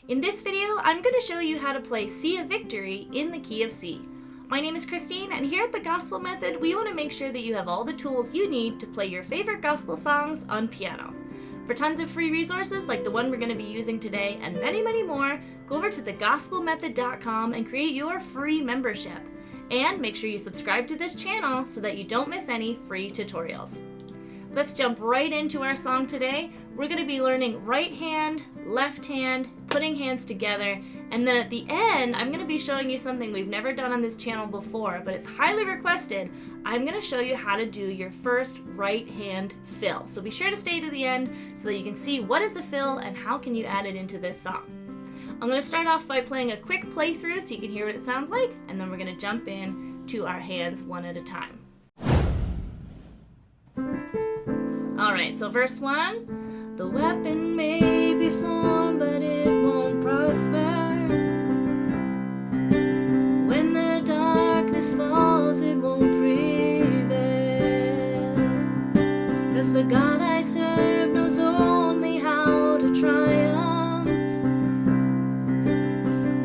In this video, I'm going to show you how to play C of Victory in the key of C. My name is Christine, and here at the Gospel Method, we want to make sure that you have all the tools you need to play your favorite gospel songs on piano. For tons of free resources like the one we're going to be using today and many, many more, go over to thegospelmethod.com and create your free membership. And make sure you subscribe to this channel so that you don't miss any free tutorials. Let's jump right into our song today. We're going to be learning right hand, left hand, putting hands together, and then at the end, I'm going to be showing you something we've never done on this channel before, but it's highly requested. I'm going to show you how to do your first right hand fill. So be sure to stay to the end so that you can see what is a fill and how can you add it into this song. I'm going to start off by playing a quick playthrough so you can hear what it sounds like, and then we're going to jump in to our hands one at a time. Alright, so verse 1. The weapon may be formed, but it won't prosper. When the darkness falls, it won't prevail. 'Cause the God I serve knows only how to triumph.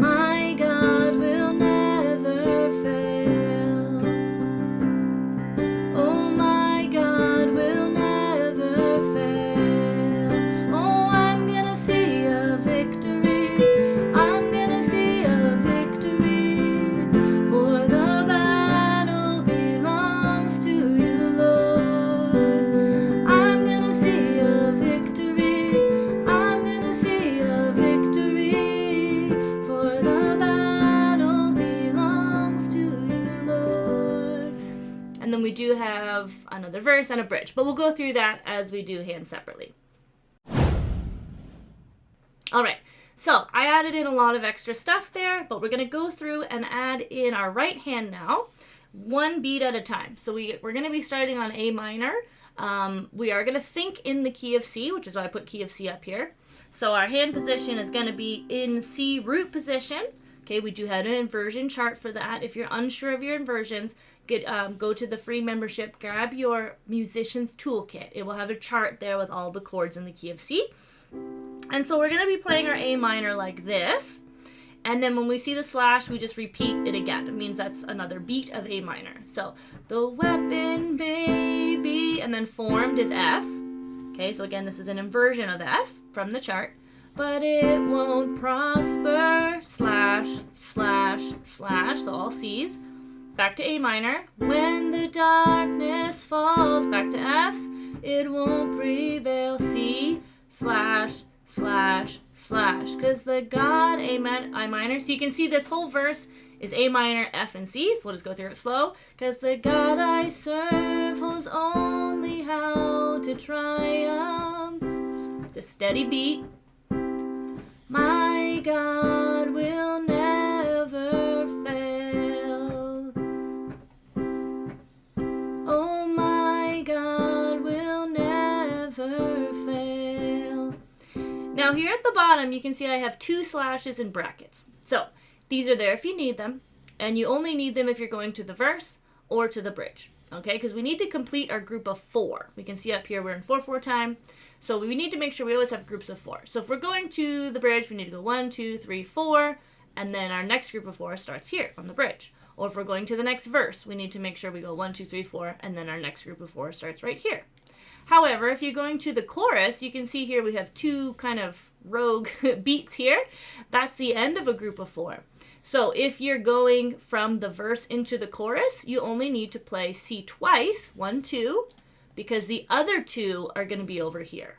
My God will never fail. Oh, my God will never fail. Oh, I'm gonna see a victory. I'm gonna see a victory. For the battle belongs to you, Lord. I'm gonna see a victory. I'm gonna see a victory. For the battle belongs to you, Lord. And then we do have another verse and a bridge, but we'll go through that as we do hands separately. All right, so I added in a lot of extra stuff there, but we're going to go through and add in our right hand now, one beat at a time. So we're going to be starting on A minor. We are going to think in the key of C, which is why I put key of C up here. So our hand position is going to be in C root position. Okay, we do have an inversion chart for that. If you're unsure of your inversions, go to the free membership, grab your musician's toolkit. It will have a chart there with all the chords in the key of C. And so we're going to be playing our A minor like this. And then when we see the slash, we just repeat it again. It means that's another beat of A minor. So the weapon may be, and then formed is F. Okay, so again, this is an inversion of F from the chart. But it won't prosper, slash, slash, slash, so all C's. Back to A minor. When the darkness falls, back to F. It won't prevail, C, slash, slash, slash. Because the God, I minor. So you can see this whole verse is A minor, F, and C. So we'll just go through it slow. Because the God I serve knows only how to triumph. Just steady beat. My God will never fail. Oh, my God will never fail. Now here at the bottom, you can see I have two slashes in brackets. So these are there if you need them, and you only need them if you're going to the verse or to the bridge. Okay, because we need to complete our group of 4. We can see up here we're in 4/4 time. So we need to make sure we always have groups of 4. So if we're going to the bridge, we need to go 1, 2, 3, 4, and then our next group of 4 starts here on the bridge. Or if we're going to the next verse, we need to make sure we go 1, 2, 3, 4, and then our next group of 4 starts right here. However, if you're going to the chorus, you can see here we have two kind of rogue beats here. That's the end of a group of 4. So if you're going from the verse into the chorus, you only need to play C twice, 1, 2, because the other 2 are going to be over here.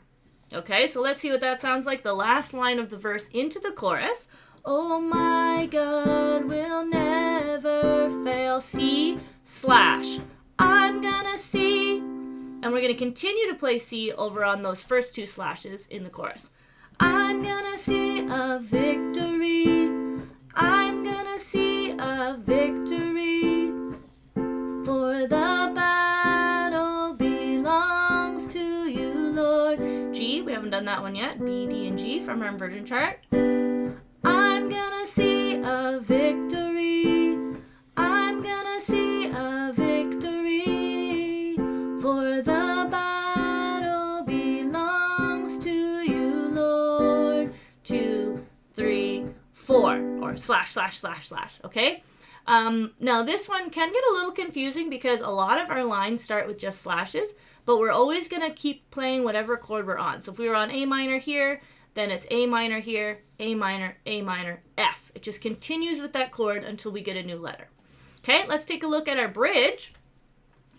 Okay, so let's see what that sounds like. The last line of the verse into the chorus. Oh, my God will never fail. C, slash. I'm gonna see. And we're going to continue to play C over on those first 2 slashes in the chorus. I'm gonna see a victory. I'm gonna see a victory. For the battle belongs to you, Lord. G, we haven't done that one yet. B, D, and G from our inversion chart. I'm gonna see a victory. I'm gonna see a victory. For the battle belongs to you, Lord. 2, 3. or slash, slash, slash, slash, okay? Now this one can get a little confusing because a lot of our lines start with just slashes, but we're always going to keep playing whatever chord we're on. So if we were on A minor here, then it's A minor here, A minor, F. It just continues with that chord until we get a new letter. Okay, let's take a look at our bridge.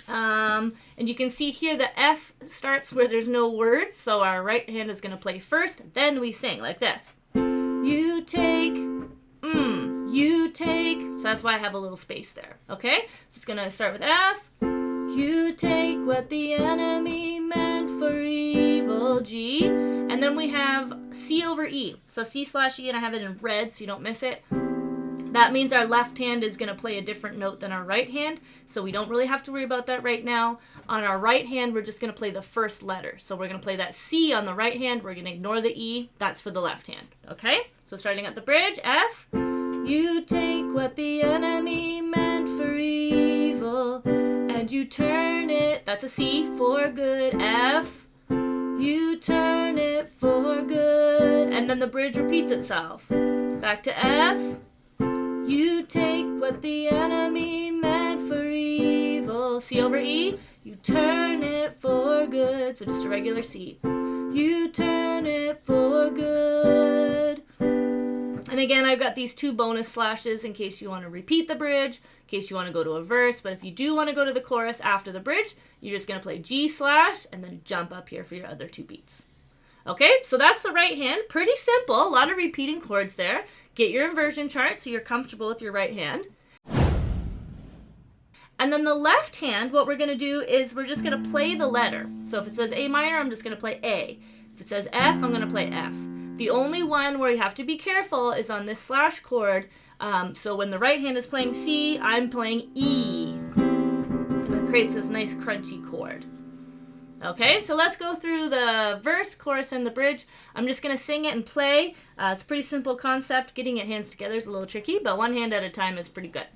And you can see here the F starts where there's no words, so our right hand is going to play first, then we sing like this. You take, you take, so that's why I have a little space there, okay? So it's going to start with F. You take what the enemy meant for evil, G. And then we have C over E. So C slash E, and I have it in red so you don't miss it. That means our left hand is going to play a different note than our right hand, so we don't really have to worry about that right now. On our right hand, we're just going to play the first letter. So we're going to play that C on the right hand. We're going to ignore the E. That's for the left hand, okay? So starting at the bridge, F. You take what the enemy meant for evil, and you turn it, that's a C, for good, F. You turn it for good, and then the bridge repeats itself. Back to F. You take what the enemy meant for evil, C over E. You turn it for good, so just a regular C. You turn it for good. And again, I've got these 2 bonus slashes in case you want to repeat the bridge, in case you want to go to a verse. But if you do want to go to the chorus after the bridge, you're just going to play G slash and then jump up here for your other 2 beats. Okay, so that's the right hand. Pretty simple. A lot of repeating chords there. Get your inversion chart so you're comfortable with your right hand. And then the left hand, what we're going to do is we're just going to play the letter. So if it says A minor, I'm just going to play A. If it says F, I'm going to play F. The only one where you have to be careful is on this slash chord. So when the right hand is playing C, I'm playing E. And it creates this nice crunchy chord. Okay, so let's go through the verse, chorus, and the bridge. I'm just going to sing it and play. It's a pretty simple concept. Getting it hands together is a little tricky, but one hand at a time is pretty good.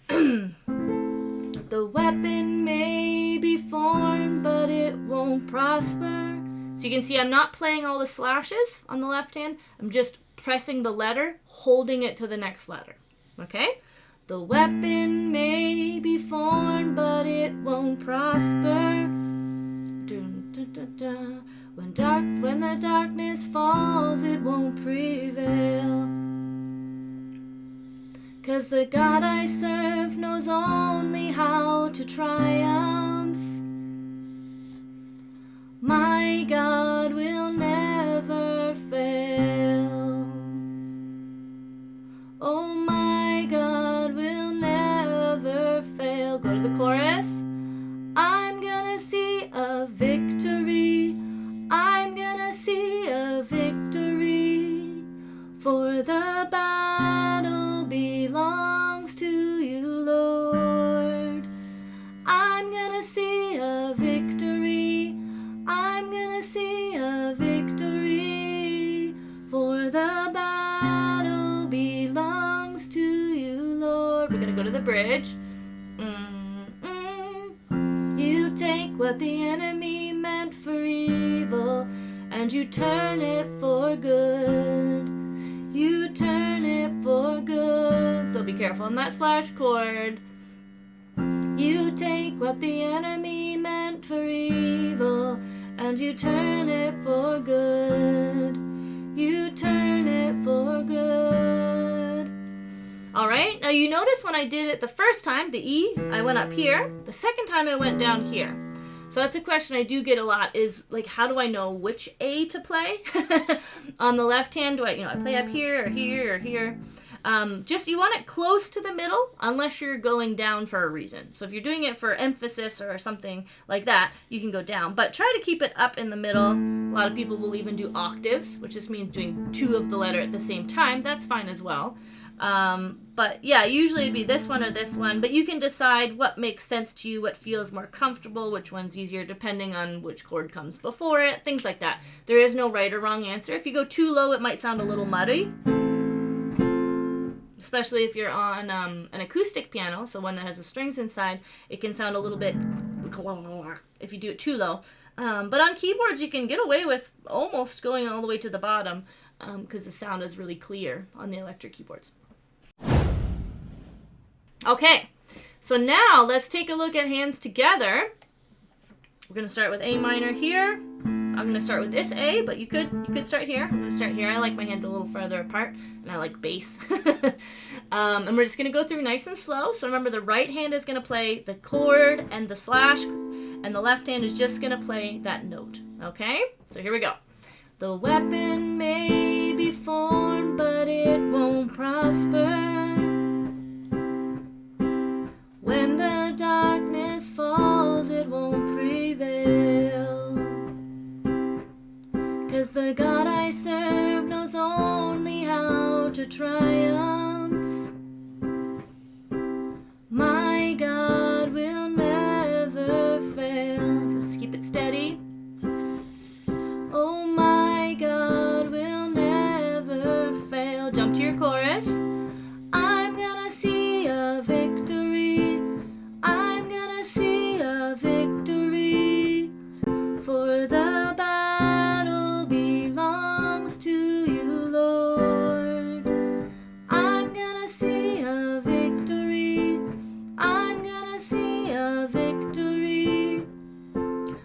The weapon may be formed, but it won't prosper. So you can see I'm not playing all the slashes on the left hand. I'm just pressing the letter, holding it to the next letter. Okay? The weapon may be formed, but it won't prosper. Dun, dun, dun, dun. When the darkness falls, it won't prevail. 'Cause the God I serve knows only how to triumph. My God will never fail. Oh, my God will never fail. Go to the chorus. I'm gonna see a victory. I'm gonna see a victory. For the battle belongs to you, Lord. I'm gonna see a victory. I'm gonna see a victory. For the battle belongs to you, Lord. We're gonna go to the bridge. You take what the enemy meant for evil, and you turn it for good. You turn it for good. So be careful on that slash chord. You take what the enemy meant for evil, and you turn it for good. You turn it for good. Alright, now you notice when I did it the first time, the E, I went up here. The second time I went down here. So that's a question I do get a lot is, like, how do I know which A to play? On the left hand, do I play up here or here or here? Just, you want it close to the middle unless you're going down for a reason. So if you're doing it for emphasis or something like that, you can go down. But try to keep it up in the middle. A lot of people will even do octaves, which just means doing 2 of the letter at the same time. That's fine as well. But yeah, usually it'd be this one or this one, but you can decide what makes sense to you, what feels more comfortable, which one's easier depending on which chord comes before it, things like that. There is no right or wrong answer. If you go too low, it might sound a little muddy, especially if you're on an acoustic piano, so one that has the strings inside, it can sound a little bit if you do it too low. But on keyboards, you can get away with almost going all the way to the bottom. because the sound is really clear on the electric keyboards. Okay, so now let's take a look at hands together. We're going to start with A minor here. I'm going to start with this A, but you could start here. I'm going to start here. I like my hands a little further apart, and I like bass. And we're just going to go through nice and slow. So remember, the right hand is going to play the chord and the slash, and the left hand is just going to play that note. Okay? So here we go. The weapon may be formed, but it won't prosper. When the darkness falls, it won't prevail. 'Cause the God I serve knows only how to triumph. My God will never fail. So just keep it steady. Oh, my God will never fail. Jump to your chorus. I'm gonna see a victory. I'm gonna see a victory. For the battle belongs to you, Lord. I'm gonna see a victory. I'm gonna see a victory.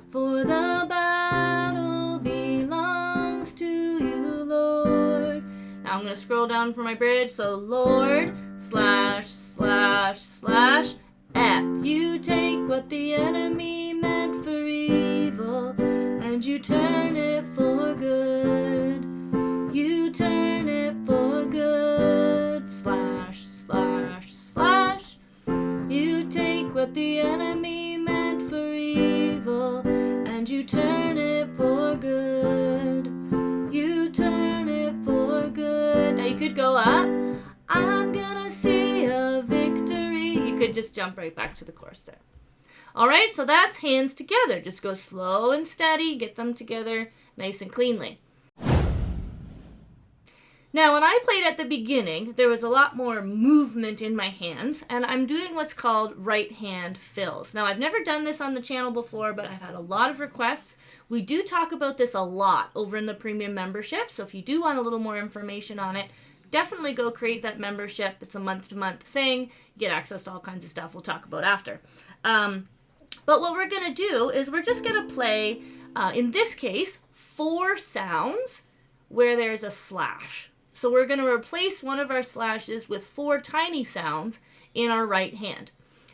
For the battle belongs to you, Lord. Now I'm going to scroll down for my bridge. So Lord // F. You take what the enemy meant for evil and you turn it for good. You turn it for good. // You take what the enemy meant for evil and you turn it for good. You turn it for good. Now you could go up. I'm gonna see a victory. You could just jump right back to the chorus there. All right, so that's hands together. Just go slow and steady. Get them together nice and cleanly. Now, when I played at the beginning, there was a lot more movement in my hands, and I'm doing what's called right hand fills. Now, I've never done this on the channel before, but I've had a lot of requests. We do talk about this a lot over in the premium membership, so if you do want a little more information on it, definitely go create that membership. It's a month-to-month thing. You get access to all kinds of stuff we'll talk about after. But what we're going to do is we're just going to play, in this case, 4 sounds where there's a slash. So we're going to replace one of our slashes with 4 tiny sounds in our right hand.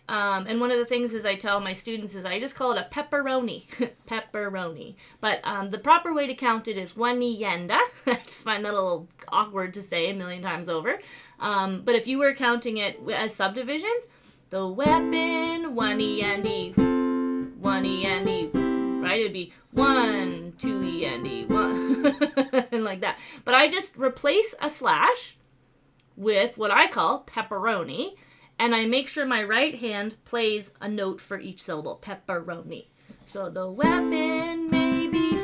And one of the things is I tell my students is I just call it a pepperoni. Pepperoni. But the proper way to count it is 1 yenda. I just find that a little awkward to say a million times over. But if you were counting it as subdivisions, the weapon, 1 yendi, 1 yendi, right? It would be 1, 2 yendi, 1, and like that. But I just replace a slash with what I call pepperoni, and I make sure my right hand plays a note for each syllable, pepperoni. So the weapon may be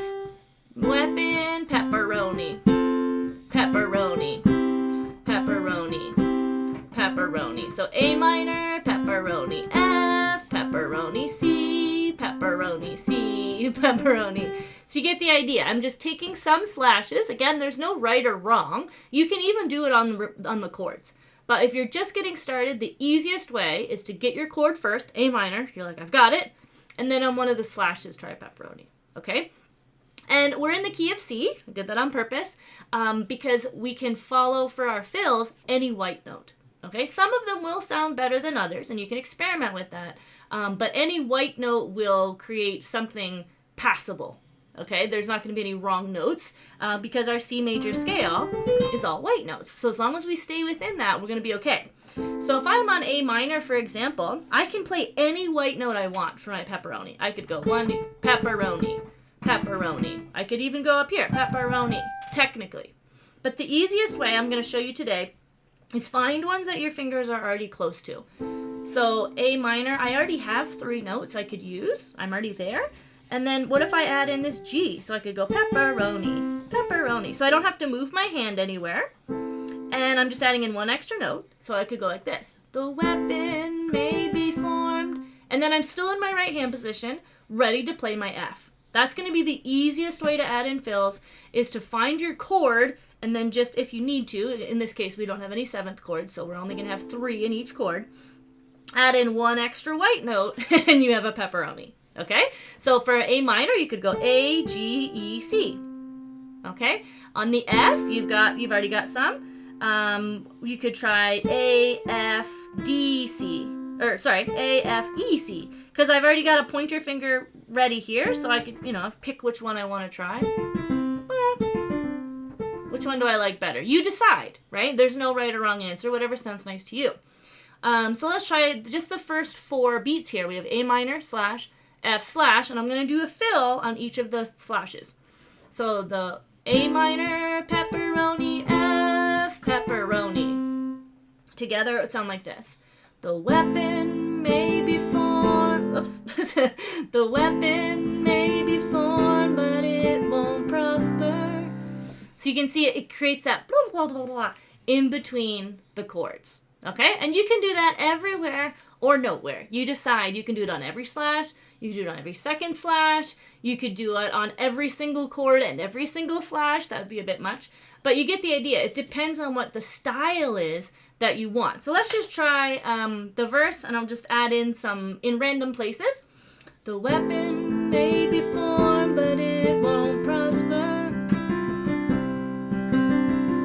weapon, pepperoni, pepperoni, pepperoni, pepperoni. So A minor, pepperoni, F, pepperoni, C, pepperoni, C, pepperoni. So you get the idea. I'm just taking some slashes. Again, there's no right or wrong. You can even do it on the chords. But if you're just getting started, the easiest way is to get your chord first, A minor. You're like, I've got it. And then on one of the slashes, try pepperoni. Okay? And we're in the key of C. I did that on purpose because we can follow for our fills any white note. Okay? Some of them will sound better than others, and you can experiment with that. But any white note will create something passable. Okay, there's not going to be any wrong notes because our C major scale is all white notes. So as long as we stay within that, we're going to be okay. So if I'm on A minor, for example, I can play any white note I want for my pepperoni. I could go 1, pepperoni, pepperoni. I could even go up here, pepperoni, technically. But the easiest way I'm going to show you today is find ones that your fingers are already close to. So A minor, I already have 3 notes I could use. I'm already there. And then what if I add in this G? So I could go pepperoni, pepperoni. So I don't have to move my hand anywhere. And I'm just adding in 1 extra note. So I could go like this. The weapon may be formed. And then I'm still in my right hand position, ready to play my F. That's going to be the easiest way to add in fills, is to find your chord and then just if you need to, in this case we don't have any 7th chords, so we're only going to have 3 in each chord, add in 1 extra white note and you have a pepperoni. Okay, so for A minor you could go A, G, E, C. Okay, on the F you've already got some. You could try A, F, D, C, or sorry, A, F, E, C, because I've already got a pointer finger ready here, so I could, pick which one I want to try. Which one do I like better? You decide, right? There's no right or wrong answer, whatever sounds nice to you. So let's try just the first 4 beats here. We have A minor slash, F slash, and I'm going to do a fill on each of the slashes. So the A minor, pepperoni, F, pepperoni. Together it would sound like this. The weapon may be formed, oops, the weapon may be formed, but it won't prosper. So you can see it creates that blah, blah, blah, blah in between the chords. Okay, and you can do that everywhere or nowhere. You decide. You can do it on every slash. You can do it on every second slash. You could do it on every single chord and every single slash. That would be a bit much. But you get the idea. It depends on what the style is that you want. So let's just try the verse, and I'll just add in some in random places. The weapon may be formed, but it won't prosper.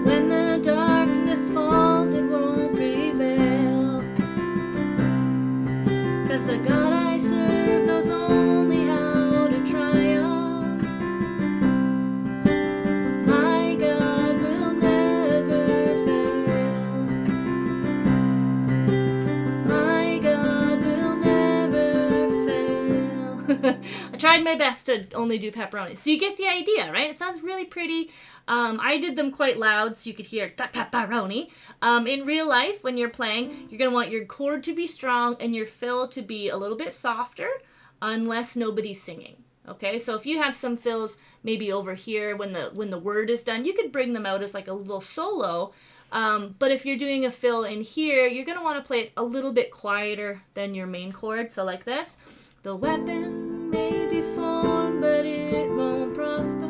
When the darkness falls, it won't prevail. 'Cause the God I serve knows only how to triumph. My God will never fail. My God will never fail. I tried my best to only do pepperoni. So you get the idea, right? It sounds really pretty. I did them quite loud so you could hear that pepperoni. In real life, when you're playing, you're going to want your chord to be strong and your fill to be a little bit softer unless nobody's singing. Okay, so if you have some fills maybe over here when the word is done, you could bring them out as like a little solo. But if you're doing a fill in here, you're going to want to play it a little bit quieter than your main chord. So like this. The weapon may be formed, but it won't prosper.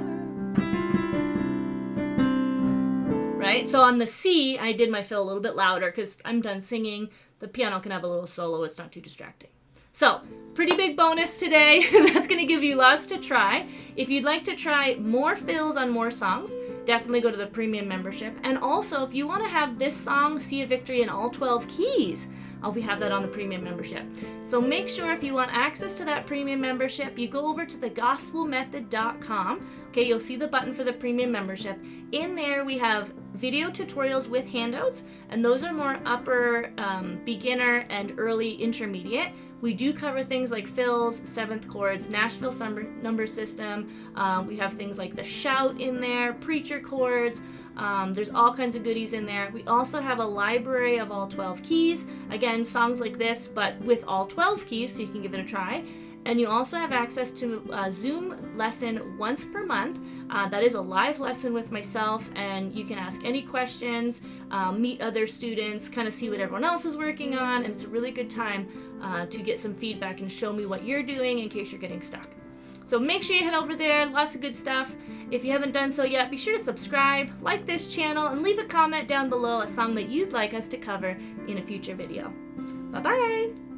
Right? So on the C, I did my fill a little bit louder because I'm done singing. The piano can have a little solo. It's not too distracting. So, pretty big bonus today. That's going to give you lots to try. If you'd like to try more fills on more songs, definitely go to the premium membership. And also, if you want to have this song see a victory in all 12 keys, we have that on the premium membership. So make sure if you want access to that premium membership, you go over to thegospelmethod.com. Okay, you'll see the button for the premium membership. In there, we have video tutorials with handouts, and those are more upper, beginner, and early intermediate. We do cover things like fills, 7th chords, Nashville number system. We have things like the shout in there, preacher chords. There's all kinds of goodies in there. We also have a library of all 12 keys. Again, songs like this, but with all 12 keys, so you can give it a try. And you also have access to a Zoom lesson once per month. That is a live lesson with myself, and you can ask any questions, meet other students, kind of see what everyone else is working on, and it's a really good time to get some feedback and show me what you're doing in case you're getting stuck. So make sure you head over there, lots of good stuff. If you haven't done so yet, be sure to subscribe, like this channel, and leave a comment down below a song that you'd like us to cover in a future video. Bye-bye!